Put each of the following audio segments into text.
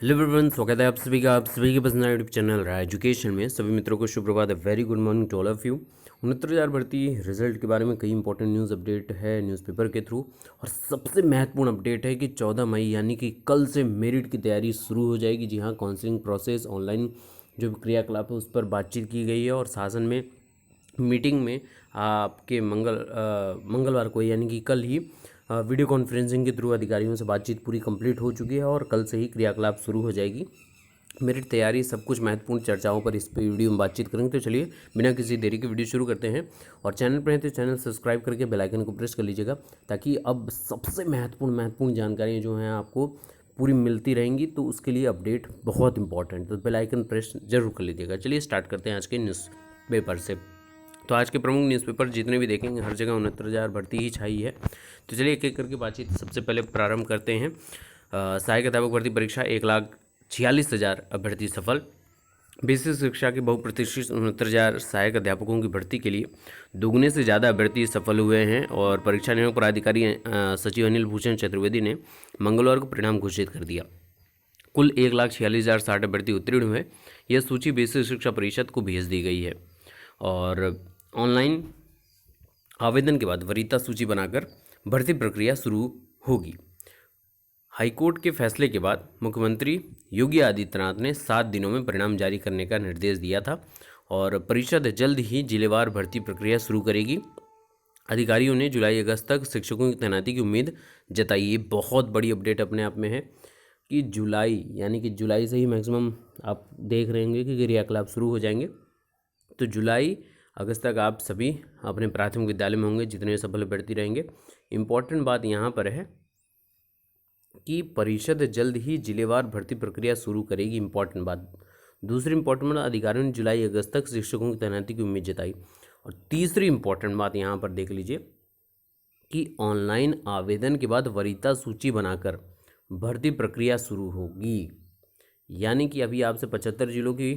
Hello everyone, स्वागत है आप सभी के पसंदीदा यूट्यूब चैनल रहा एजुकेशन में। सभी मित्रों को शुभ प्रभात है। Very good morning to all of you. 69,000 भर्ती रिजल्ट के बारे में कई इंपॉर्टेंट न्यूज़ अपडेट है न्यूज़पेपर के थ्रू। और सबसे महत्वपूर्ण अपडेट है कि 14 मई यानी कि कल से मेरिट की तैयारी शुरू हो जाएगी। जी हाँ, काउंसलिंग प्रोसेस ऑनलाइन जो क्रियाकलाप है उस पर बातचीत की गई है और शासन में मीटिंग में आपके मंगलवार को यानी कि कल ही वीडियो कॉन्फ्रेंसिंग के थ्रू अधिकारियों से बातचीत पूरी कंप्लीट हो चुकी है और कल से ही क्रियाकलाप शुरू हो जाएगी। मेरिट तैयारी सब कुछ महत्वपूर्ण चर्चाओं पर इस पे वीडियो में बातचीत करेंगे। तो चलिए बिना किसी देरी के वीडियो शुरू करते हैं। और चैनल पर हैं तो चैनल सब्सक्राइब करके बेल आइकन को प्रेस कर लीजिएगा, ताकि अब सबसे महत्वपूर्ण जानकारियाँ जो हैं आपको पूरी मिलती रहेंगी। तो उसके लिए अपडेट बहुत इंपॉर्टेंट, तो बेल आइकन प्रेस जरूर कर लीजिएगा। चलिए स्टार्ट करते हैं आज के न्यूज़ पेपर से। तो आज के प्रमुख न्यूज़पेपर जितने भी देखेंगे हर जगह 69,000 भर्ती ही छाई है। तो चलिए एक एक करके बातचीत सबसे पहले प्रारंभ करते हैं। सहायक अध्यापक भर्ती परीक्षा 1,46,000 अभ्यर्थी सफल। बेसिक शिक्षा के बहुप्रतीक्षित 69,000 सहायक अध्यापकों की भर्ती के लिए दोगुने से ज़्यादा अभ्यर्थी सफल हुए हैं। और परीक्षा नियामक प्राधिकारी सचिव अनिल भूषण चतुर्वेदी ने मंगलवार को परिणाम घोषित कर दिया। कुल 1,46,060 अभ्यर्थी उत्तीर्ण हुए। यह सूची बेसिक शिक्षा परिषद को भेज दी गई है। और ऑनलाइन आवेदन के बाद वरीयता सूची बनाकर भर्ती प्रक्रिया शुरू होगी। हाईकोर्ट के फैसले के बाद मुख्यमंत्री योगी आदित्यनाथ ने 7 दिनों में परिणाम जारी करने का निर्देश दिया था और परिषद जल्द ही जिलेवार भर्ती प्रक्रिया शुरू करेगी। अधिकारियों ने जुलाई अगस्त तक शिक्षकों की तैनाती की उम्मीद जताई। ये बहुत बड़ी अपडेट अपने आप में है कि जुलाई यानी कि जुलाई से ही मैक्सिमम आप देख रहे होंगे कि क्रियाकलाप शुरू हो जाएंगे। तो जुलाई अगस्त तक आप सभी अपने प्राथमिक विद्यालय में होंगे जितने सफल अभ्यर्थी रहेंगे। इम्पॉर्टेंट बात यहाँ पर है कि परिषद जल्द ही जिलेवार भर्ती प्रक्रिया शुरू करेगी। इंपॉर्टेंट बात। दूसरी इंपॉर्टेंट बात, अधिकारियों ने जुलाई अगस्त तक शिक्षकों की तैनाती की उम्मीद जताई। और तीसरी इंपॉर्टेंट बात यहाँ पर देख लीजिए कि ऑनलाइन आवेदन के बाद वरीयता सूची बनाकर भर्ती प्रक्रिया शुरू होगी। यानी कि अभी आपसे 75 जिलों की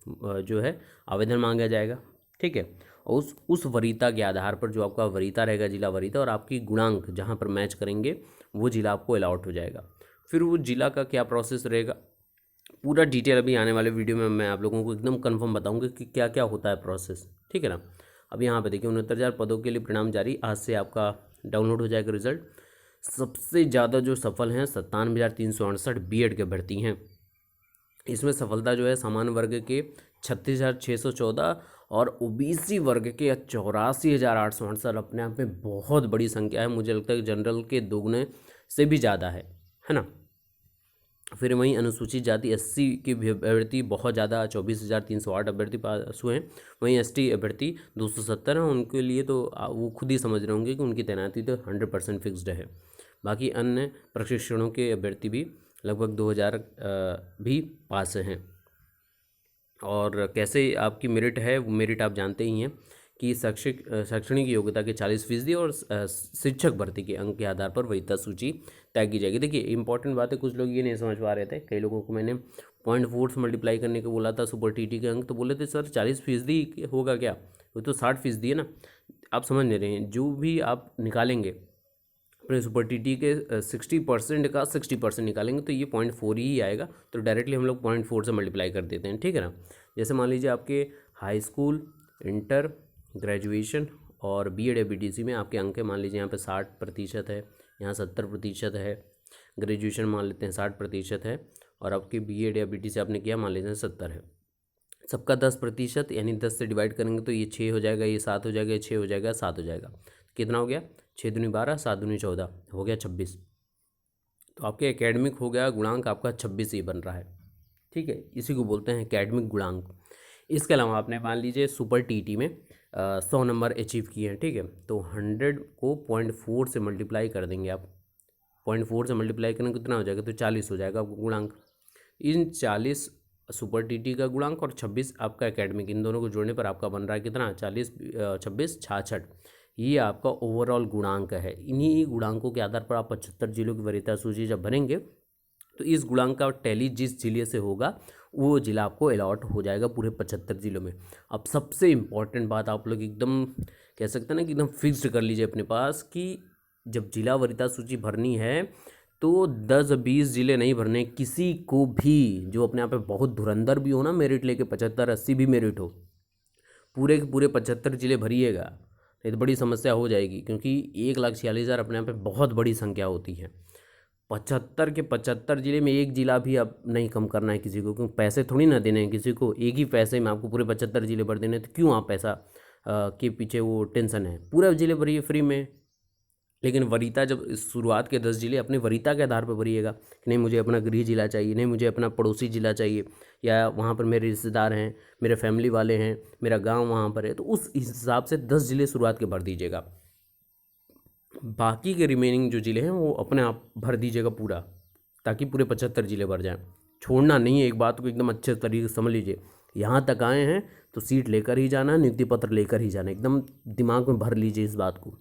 जो है आवेदन मांगा जाएगा, ठीक है। और उस वरीयता के आधार पर जो आपका वरीयता रहेगा, जिला वरीयता, और आपकी गुणांक जहाँ पर मैच करेंगे वो जिला आपको अलॉट हो जाएगा। फिर वो जिला का क्या प्रोसेस रहेगा, पूरा डिटेल अभी आने वाले वीडियो में मैं आप लोगों को एकदम कंफर्म बताऊंगा कि क्या क्या होता है प्रोसेस, ठीक है ना। अब यहाँ पे देखिए 69,000 पदों के लिए परिणाम जारी। आज से आपका डाउनलोड हो जाएगा रिजल्ट। सबसे ज़्यादा जो सफल हैं 97,368 बीएड के भर्ती हैं। इसमें सफलता जो है सामान्य वर्ग के 36,614 और ओबीसी वर्ग के 84,868। अपने आप में बहुत बड़ी संख्या है। मुझे लगता है कि जनरल के दोगुने से भी ज़्यादा है ना। फिर वहीं अनुसूचित जाति 80 की अभ्यर्थी बहुत ज़्यादा 24,308 अभ्यर्थी पास हुए हैं। वहीं एसटी अभ्यर्थी 270 हैं। उनके लिए तो वो खुद ही समझ रहे होंगे कि उनकी तैनाती तो 100% फिक्स्ड है। बाकी अन्य प्रशिक्षणों के अभ्यर्थी भी लगभग 2,000 भी पास हैं। और कैसे आपकी मेरिट है, वो मेरिट आप जानते ही हैं कि शैक्षणिक योग्यता के 40% और शिक्षक भर्ती के अंक के आधार पर वरीयता सूची तय की जाएगी। देखिए इंपॉर्टेंट बात है, कुछ लोग ये नहीं समझ पा रहे थे। कई लोगों को मैंने 0.4 से मल्टीप्लाई करने को बोला था सुपर टीटी के अंक, तो बोले थे सर 40% होगा क्या, वो तो 60% है ना। आप समझ नहीं रहे हैं। जो भी आप निकालेंगे अपने सुपर टीटी के 60% का 60% निकालेंगे तो ये 0.4 ही आएगा। तो डायरेक्टली हम लोग 0.4 से मल्टीप्लाई कर देते हैं, ठीक है ना। जैसे मान लीजिए आपके हाई स्कूल, इंटर, ग्रेजुएशन और बीएड या बीटीसी में आपके अंक मान लीजिए यहाँ पे 60% है, यहाँ 70% है। ग्रेजुएशन मान लेते हैं 60% है और आपके बीएड या बीटीसी आपने किया मान लीजिए 70 है। सबका 10% यानी 10 से डिवाइड करेंगे तो ये 6 हो जाएगा, ये 7 हो जाएगा, ये 6 हो जाएगा, 7 हो जाएगा। कितना हो गया, 6 दूनी 12, 7 दूनी 14, हो गया 26। तो आपके एकेडमिक हो गया गुणांक आपका 26 ही बन रहा है, ठीक है। इसी को बोलते हैं एकेडमिक गुणांक। इसके अलावा आपने मान लीजिए सुपर टीटी में 100 नंबर अचीव किए हैं, ठीक है। तो 100 को 0.4 से मल्टीप्लाई कर देंगे आप। 0.4 से मल्टीप्लाई करेंगे कितना हो जाएगा, तो 40 हो जाएगा आपका गुणांक। इन 40 सुपर टीटी का गुणांक और 26 आपका एकेडमिक, इन दोनों को जोड़ने पर आपका बन रहा है कितना, 40 26 66। ये आपका ओवरऑल गुणांक है। इन्हीं गुणांकों के आधार पर आप 75 जिलों की वरीयता सूची जब भरेंगे तो इस गुणांक का टैली जिस जिले से होगा वो जिला आपको अलॉट हो जाएगा पूरे 75 जिलों में। अब सबसे इम्पॉर्टेंट बात आप लोग एकदम कह सकते हैं ना कि एकदम फिक्स्ड कर लीजिए अपने पास कि जब जिला वरीयता सूची भरनी है तो 10-20 ज़िले नहीं भरने किसी को भी, जो अपने आप में बहुत धुरंधर भी हो ना, मेरिट लेके 75-80 भी मेरिट हो, पूरे के पूरे 75 ज़िले भरिएगा, नहीं तो बड़ी समस्या हो जाएगी, क्योंकि 1,46,000 अपने आप में बहुत बड़ी संख्या होती है। 75 के 75 ज़िले में एक ज़िला भी अब नहीं कम करना है किसी को, क्योंकि पैसे थोड़ी ना देने हैं किसी को, एक ही पैसे में आपको पूरे 75 ज़िले भर देने हैं, तो क्यों आप पैसा के पीछे वो टेंशन है, पूरा ज़िले भरिए फ्री में। लेकिन वरीयता, जब शुरुआत के 10 ज़िले अपनी वरीयता के आधार पर भरिएगा कि नहीं मुझे अपना गृह जिला चाहिए, नहीं मुझे अपना पड़ोसी ज़िला चाहिए, या वहाँ पर मेरे रिश्तेदार हैं, मेरे फैमिली वाले हैं, मेरा गांव वहाँ पर है, तो उस हिसाब से 10 ज़िले शुरुआत के भर दीजिएगा। बाकी के रिमेनिंग जो ज़िले हैं वो अपने आप भर दीजिएगा पूरा, ताकि पूरे 75 ज़िले भर जाएँ। छोड़ना नहीं है, एक बात को एकदम अच्छे तरीके से समझ लीजिए, यहाँ तक आए हैं तो सीट लेकर ही जाना, नियुक्ति पत्र लेकर ही जाना, एकदम दिमाग में भर लीजिए इस बात को।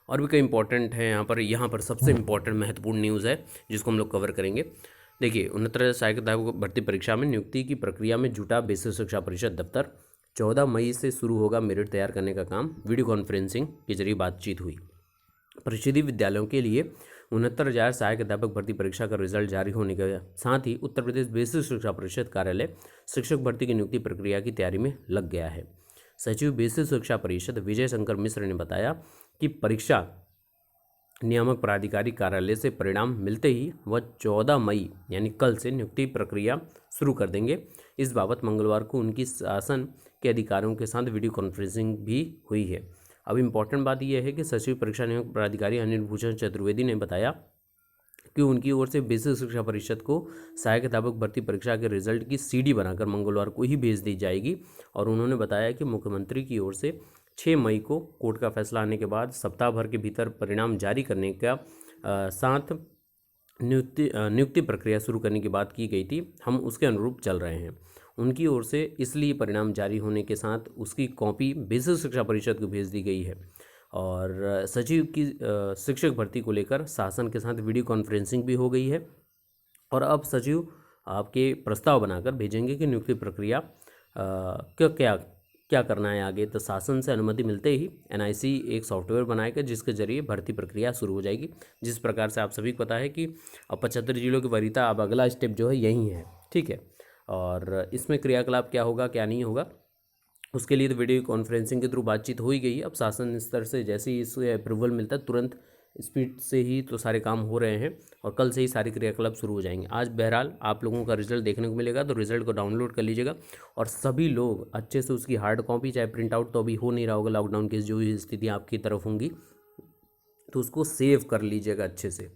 और भी कई इंपॉर्टेंट है यहाँ पर सबसे इम्पॉर्टेंट महत्वपूर्ण न्यूज़ है जिसको हम लोग कवर करेंगे। देखिए, 69 सहायक अध्यापक भर्ती परीक्षा में नियुक्ति की प्रक्रिया में जुटा बेसिक शिक्षा परिषद दफ्तर। 14 मई से शुरू होगा मेरिट तैयार करने का काम। वीडियो कॉन्फ्रेंसिंग के जरिए बातचीत हुई। परिषदीय विद्यालयों के लिए 69,000 सहायक अध्यापक भर्ती परीक्षा का रिजल्ट जारी होने के साथ ही उत्तर प्रदेश बेसिक शिक्षा परिषद कार्यालय शिक्षक भर्ती की नियुक्ति प्रक्रिया की तैयारी में लग गया है। सचिव बेसिक शिक्षा परिषद विजय शंकर मिश्र ने बताया कि परीक्षा नियामक प्राधिकारी कार्यालय से परिणाम मिलते ही वह 14 मई यानी कल से नियुक्ति प्रक्रिया शुरू कर देंगे। इस बाबत मंगलवार को उनकी शासन के अधिकारियों के साथ वीडियो कॉन्फ्रेंसिंग भी हुई है। अब इम्पॉर्टेंट बात यह है कि सचिव परीक्षा नियामक प्राधिकारी अनिल भूषण चतुर्वेदी ने बताया कि उनकी ओर से बेसिक शिक्षा परिषद को सहायक अध्यापक भर्ती परीक्षा के रिजल्ट की सीडी बनाकर मंगलवार को ही भेज दी जाएगी। और उन्होंने बताया कि मुख्यमंत्री की ओर से 6 मई को कोर्ट का फैसला आने के बाद सप्ताह भर के भीतर परिणाम जारी करने का साथ नियुक्ति प्रक्रिया शुरू करने की बात की गई थी। हम उसके अनुरूप चल रहे हैं। उनकी ओर से इसलिए परिणाम जारी होने के साथ उसकी कॉपी बेसिक शिक्षा परिषद को भेज दी गई है। और सचिव की शिक्षक भर्ती को लेकर शासन के साथ वीडियो कॉन्फ्रेंसिंग भी हो गई है। और अब सचिव आपके प्रस्ताव बनाकर भेजेंगे कि नियुक्ति प्रक्रिया क्या करना है आगे। तो शासन से अनुमति मिलते ही NIC एक सॉफ्टवेयर बनाएगा जिसके जरिए भर्ती प्रक्रिया शुरू हो जाएगी। जिस प्रकार से आप सभी को पता है कि अब 75 जिलों की वरीयता, अब अगला स्टेप जो है यही है, ठीक है। और इसमें क्रियाकलाप क्या होगा क्या नहीं होगा, उसके लिए तो वीडियो कॉन्फ्रेंसिंग के थ्रू बातचीत हो ही गई है। अब शासन स्तर से जैसे ही इसे अप्रूवल मिलता है तुरंत स्पीड से ही तो सारे काम हो रहे हैं और कल से ही सारे क्रियाकलाप शुरू हो जाएंगे। आज बहरहाल आप लोगों का रिजल्ट देखने को मिलेगा, तो रिजल्ट को डाउनलोड कर लीजिएगा और सभी लोग अच्छे से उसकी हार्ड कॉपी चाहे प्रिंट आउट, तो अभी हो नहीं रहा होगा लॉकडाउन की जो भी स्थिति आपकी तरफ होंगी, तो उसको सेव कर लीजिएगा अच्छे से,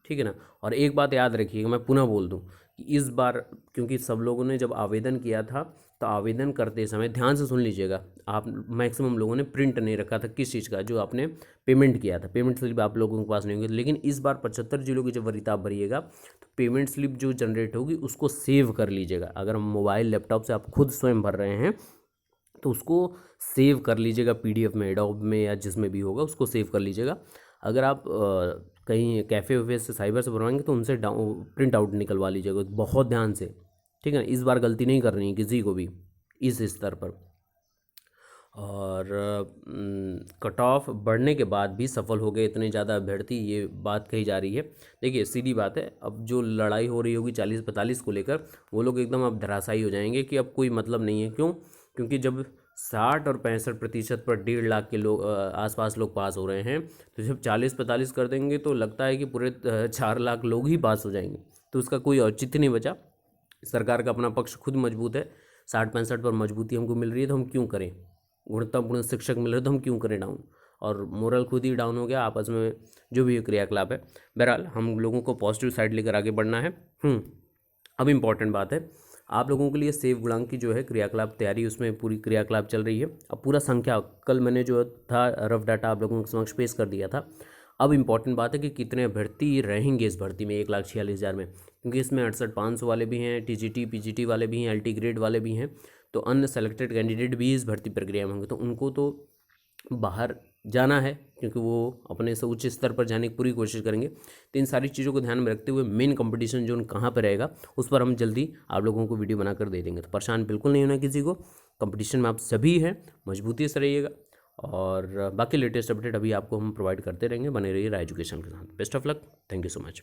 ठीक है ना। और एक बात याद रखिएगा, मैं पुनः बोल दूं कि इस बार क्योंकि सब लोगों ने जब आवेदन किया था तो आवेदन करते समय ध्यान से सुन लीजिएगा, आप मैक्सिमम लोगों ने प्रिंट नहीं रखा था किस चीज़ का, जो आपने पेमेंट किया था, पेमेंट स्लिप आप लोगों के पास नहीं होगी। लेकिन इस बार 75 जिलों की जब वरीयता आप भरिएगा तो पेमेंट स्लिप जो जनरेट होगी उसको सेव कर लीजिएगा। अगर मोबाइल लैपटॉप से आप खुद स्वयं भर रहे हैं तो उसको सेव कर लीजिएगा, PDF में, एडोब में या जिसमें भी होगा उसको सेव कर लीजिएगा। अगर आप कहीं कैफ़े वैफे से साइबर से भरवाएंगे तो उनसे प्रिंट आउट निकलवा लीजिएगा बहुत ध्यान से, ठीक है ना। इस बार गलती नहीं करनी है किसी को भी इस स्तर पर। और कट ऑफ बढ़ने के बाद भी सफल हो गए इतने ज़्यादा अभ्यर्थी, ये बात कही जा रही है। देखिए सीधी बात है, अब जो लड़ाई हो रही होगी 40-45 को लेकर, वो लोग एकदम अब धराशायी हो जाएंगे कि अब कोई मतलब नहीं है। क्यों? क्योंकि जब 60 और 65% पर 1.5 लाख के लोग आसपास लोग पास हो रहे हैं, तो जब 40-45 कर देंगे तो लगता है कि पूरे 4 लाख लोग ही पास हो जाएंगे, तो उसका कोई औचित्य नहीं बचा। सरकार का अपना पक्ष खुद मजबूत है, 60-65 पर मजबूती हमको मिल रही है तो हम क्यों करें, गुणवत्तापूर्ण शिक्षक मिल रहे तो हम क्यों करें डाउन, और मोरल खुद ही डाउन हो गया आपस में जो भी क्रियाकलाप है। बहरहाल हम लोगों को पॉजिटिव साइड लेकर आगे बढ़ना है। अब इम्पॉर्टेंट बात है आप लोगों के लिए सेव गुणांक की जो है क्रियाकलाप तैयारी, उसमें पूरी क्रियाकलाप चल रही है। अब पूरा संख्या कल मैंने जो था रफ डाटा आप लोगों के समक्ष पेश कर दिया था। अब इम्पॉर्टेंट बात है कि कितने अभ्यर्थी रहेंगे इस भर्ती में 1,46,000 में, क्योंकि इसमें 68,500 वाले भी हैं, TGT PGT वाले भी हैं, LT ग्रेड वाले भी हैं, तो अन्य सेलेक्टेड कैंडिडेट भी इस भर्ती प्रक्रिया में होंगे। तो उनको तो बाहर जाना है क्योंकि वो अपने से उच्च स्तर पर जाने की पूरी कोशिश करेंगे। तो इन सारी चीज़ों को ध्यान में रखते हुए मेन कंपटीशन जोन कहाँ पर रहेगा उस पर हम जल्दी आप लोगों को वीडियो बनाकर दे देंगे। तो परेशान बिल्कुल नहीं होना किसी को, कंपटीशन में आप सभी हैं, मजबूती से रहिएगा और बाकी लेटेस्ट अपडेट अभी आपको हम प्रोवाइड करते रहेंगे। बने रहिए राय एजुकेशन के साथ। Best of luck. Thank you so much.